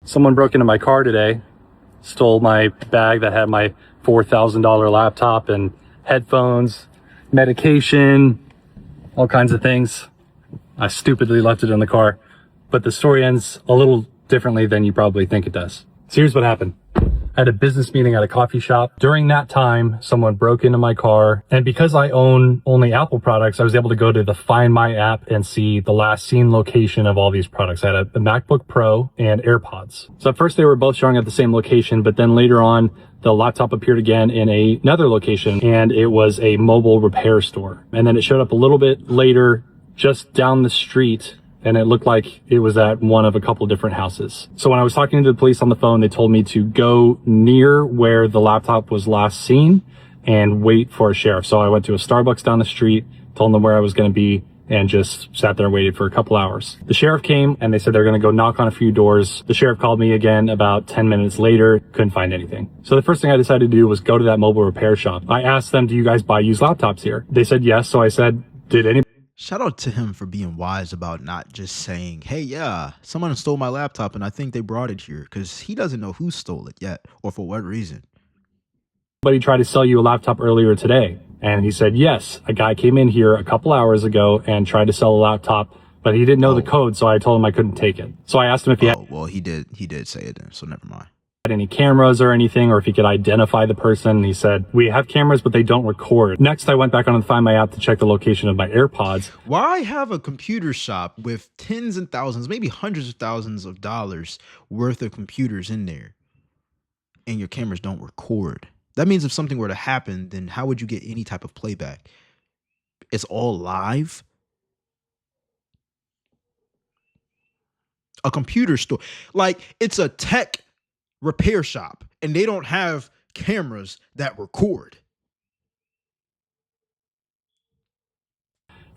Someone broke into my car today, stole my bag that had my $4,000 laptop and headphones, medication, all kinds of things. I stupidly left it in the car, but the story ends a little differently than you probably think it does. So here's what happened. I had a business meeting at a coffee shop. During that time, someone broke into my car, and because I own only Apple products, I was able to go to the Find My app and see the last seen location of all these products. I had a MacBook Pro and AirPods. So at first they were both showing at the same location, but then later on, the laptop appeared again in another location, and it was a mobile repair store. And then it showed up a little bit later, just down the street, and it looked like it was at one of a couple different houses. So when I was talking to the police on the phone, they told me to go near where the laptop was last seen and wait for a sheriff. So I went to a Starbucks down the street, told them where I was going to be, and just sat there and waited for a couple hours. The sheriff came and they said they're going to go knock on a few doors. The sheriff called me again about 10 minutes later, couldn't find anything. So the first thing I decided to do was go to that mobile repair shop. I asked them, do you guys buy used laptops here? They said yes. So I said, did anybody? Shout out to him for being wise about not just saying, hey, yeah, someone stole my laptop and I think they brought it here, because he doesn't know who stole it yet or for what reason. Somebody tried to sell you a laptop earlier today. And he said, yes, a guy came in here a couple hours ago and tried to sell a laptop, but he didn't know the code. So I told him I couldn't take it. So I asked him if he had. Well, he did say it then, so never mind. Any cameras or anything, or if he could identify the person. He said, we have cameras, but they don't record. Next, I went back on the Find My app to check the location of my AirPods. Why have a computer shop with tens and thousands, maybe hundreds of thousands of dollars worth of computers in there and your cameras don't record? That means if something were to happen, then how would you get any type of playback? It's all live. A computer store, like it's a tech repair shop, and they don't have cameras that record.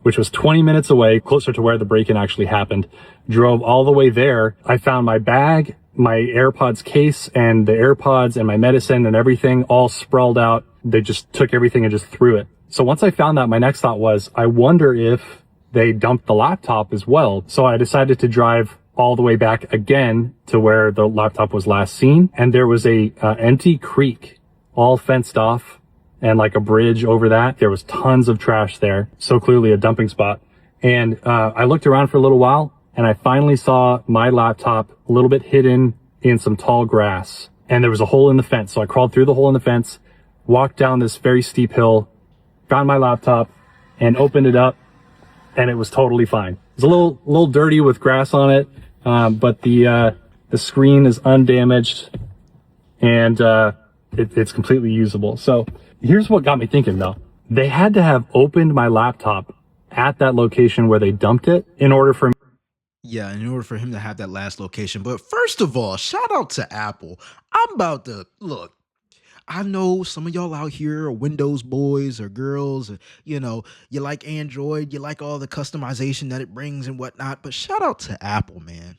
Which was 20 minutes away, closer to where the break-in actually happened. Drove all the way there. I found my bag, my AirPods case, and the AirPods and my medicine and everything all sprawled out. They just took everything and just threw it. So once I found that, my next thought was, I wonder if they dumped the laptop as well. So I decided to drive all the way back again to where the laptop was last seen. And there was a empty creek, all fenced off, and like a bridge over that. There was tons of trash there. So clearly a dumping spot. And I looked around for a little while, and I finally saw my laptop a little bit hidden in some tall grass. And there was a hole in the fence. So I crawled through the hole in the fence, walked down this very steep hill, found my laptop, and opened it up, and it was totally fine. It was a little dirty with grass on it, but the screen is undamaged, and it's completely usable. So here's what got me thinking, though. They had to have opened my laptop at that location where they dumped it in order for him to have that last location. But first of all, shout out to Apple. I'm about to look. I know some of y'all out here are Windows boys or girls, or, you like Android, you like all the customization that it brings and whatnot, but shout out to Apple, man.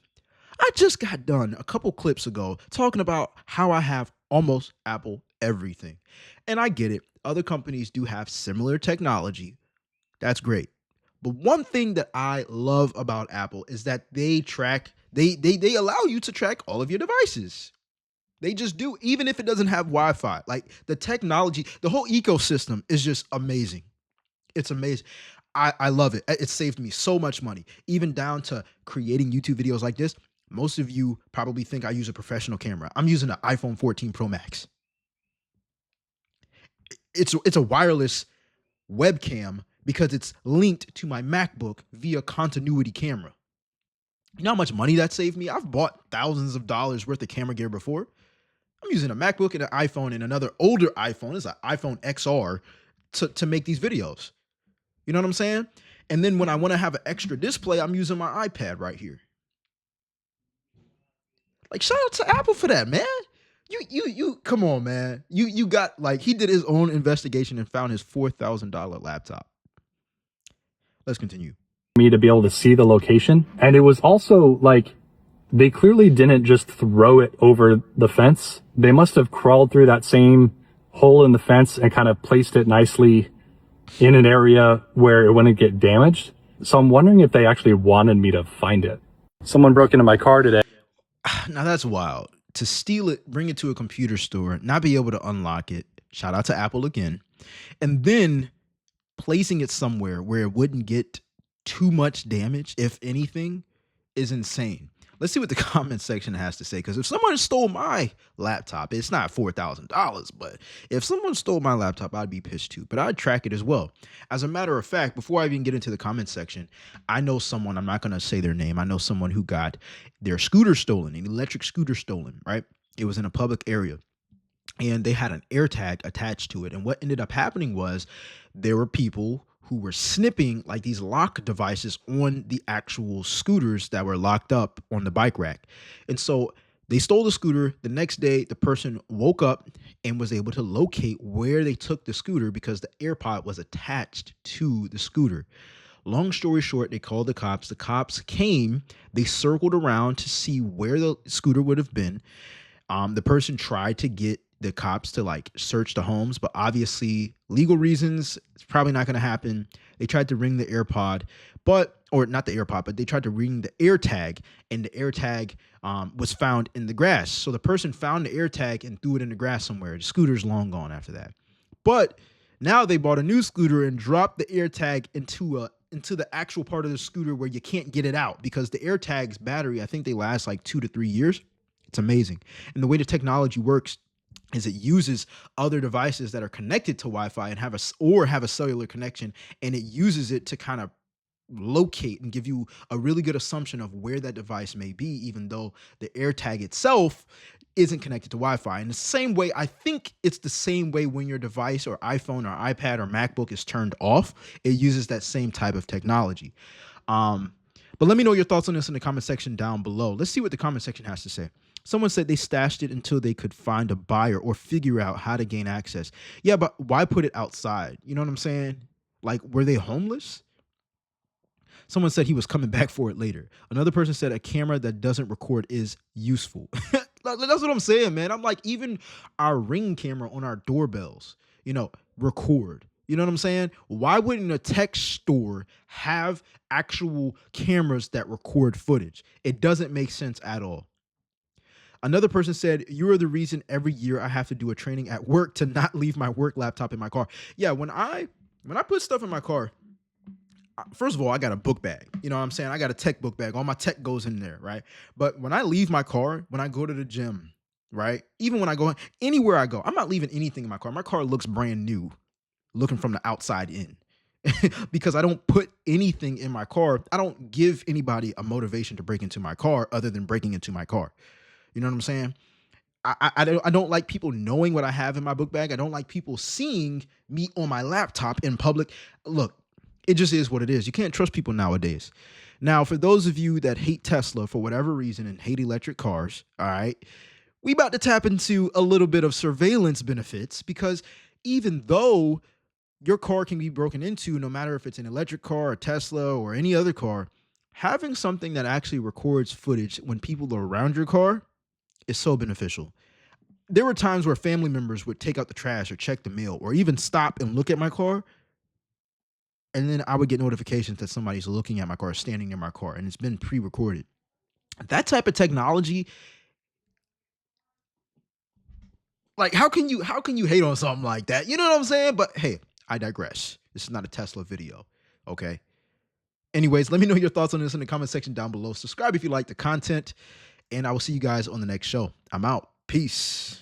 I just got done a couple clips ago talking about how I have almost Apple everything. And I get it. Other companies do have similar technology. That's great. But one thing that I love about Apple is that they allow you to track all of your devices. They just do, even if it doesn't have Wi-Fi. Like the technology, the whole ecosystem is just amazing. It's amazing. I love it. It saved me so much money, even down to creating YouTube videos like this. Most of you probably think I use a professional camera. I'm using an iPhone 14 Pro Max. It's a wireless webcam because it's linked to my MacBook via continuity camera. You know how much money that saved me? I've bought thousands of dollars worth of camera gear before. I'm using a MacBook and an iPhone and another older iPhone. It's an iPhone XR to make these videos. You know what I'm saying? And then when I want to have an extra display, I'm using my iPad right here. Like, shout out to Apple for that, man. You come on, man. You got, like, he did his own investigation and found his $4,000 laptop. Let's continue. me to be able to see the location. And it was also like, they clearly didn't just throw it over the fence. They must have crawled through that same hole in the fence and kind of placed it nicely in an area where it wouldn't get damaged. So I'm wondering if they actually wanted me to find it. Someone broke into my car today. Now that's wild. To steal it, bring it to a computer store, not be able to unlock it. Shout out to Apple again. And then placing it somewhere where it wouldn't get too much damage, if anything, is insane. Let's see what the comment section has to say. Because if someone stole my laptop, it's not $4,000, but if someone stole my laptop, I'd be pissed too. But I'd track it as well. As a matter of fact, before I even get into the comment section, I know someone, I'm not going to say their name. I know someone who got their scooter stolen, an electric scooter stolen, right? It was in a public area and they had an air tag attached to it. And what ended up happening was there were people who were snipping like these lock devices on the actual scooters that were locked up on the bike rack. And so they stole the scooter. The next day, the person woke up and was able to locate where they took the scooter because the AirPod was attached to the scooter. Long story short, they called the cops. The cops came, they circled around to see where the scooter would have been. The person tried to get the cops to like search the homes, but obviously legal reasons, it's probably not going to happen. They tried to ring the AirPod, or not the AirPod, but they tried to ring the AirTag, and the AirTag was found in the grass. So the person found the AirTag and threw it in the grass somewhere. The scooter's long gone after that. But now they bought a new scooter and dropped the AirTag into the actual part of the scooter where you can't get it out because the AirTag's battery, I think they last like 2 to 3 years. It's amazing. And the way the technology works is it uses other devices that are connected to Wi-Fi and have a cellular connection, and it uses it to kind of locate and give you a really good assumption of where that device may be, even though the AirTag itself isn't connected to Wi-Fi. In the same way, I think it's the same way when your device or iPhone or iPad or MacBook is turned off, it uses that same type of technology. But let me know your thoughts on this in the comment section down below. Let's see what the comment section has to say. Someone said they stashed it until they could find a buyer or figure out how to gain access. Yeah, but why put it outside? You know what I'm saying? Like, were they homeless? Someone said he was coming back for it later. Another person said a camera that doesn't record is useful. That's what I'm saying, man. I'm like, even our Ring camera on our doorbells, record. You know what I'm saying? Why wouldn't a tech store have actual cameras that record footage? It doesn't make sense at all. Another person said, you are the reason every year I have to do a training at work to not leave my work laptop in my car. Yeah, when I put stuff in my car, first of all, I got a book bag. You know what I'm saying? I got a tech book bag. All my tech goes in there, right? But when I leave my car, when I go to the gym, right? Even when I go anywhere I go, I'm not leaving anything in my car. My car looks brand new, looking from the outside in. Because I don't put anything in my car. I don't give anybody a motivation to break into my car other than breaking into my car. You know what I'm saying? I don't like people knowing what I have in my book bag. I don't like people seeing me on my laptop in public. Look, it just is what it is. You can't trust people nowadays. Now, for those of you that hate Tesla for whatever reason and hate electric cars, all right, we about to tap into a little bit of surveillance benefits, because even though your car can be broken into, no matter if it's an electric car, a Tesla, or any other car, having something that actually records footage when people are around your car is so beneficial. There were times where family members would take out the trash or check the mail or even stop and look at my car, and then I would get notifications that somebody's looking at my car, standing near my car, and it's been pre-recorded. That type of technology, like how can you hate on something like that? You know what I'm saying? But hey, I digress. This is not a Tesla video, okay? Anyways, let me know your thoughts on this in the comment section down below. Subscribe if you like the content, and I will see you guys on the next show. I'm out. Peace.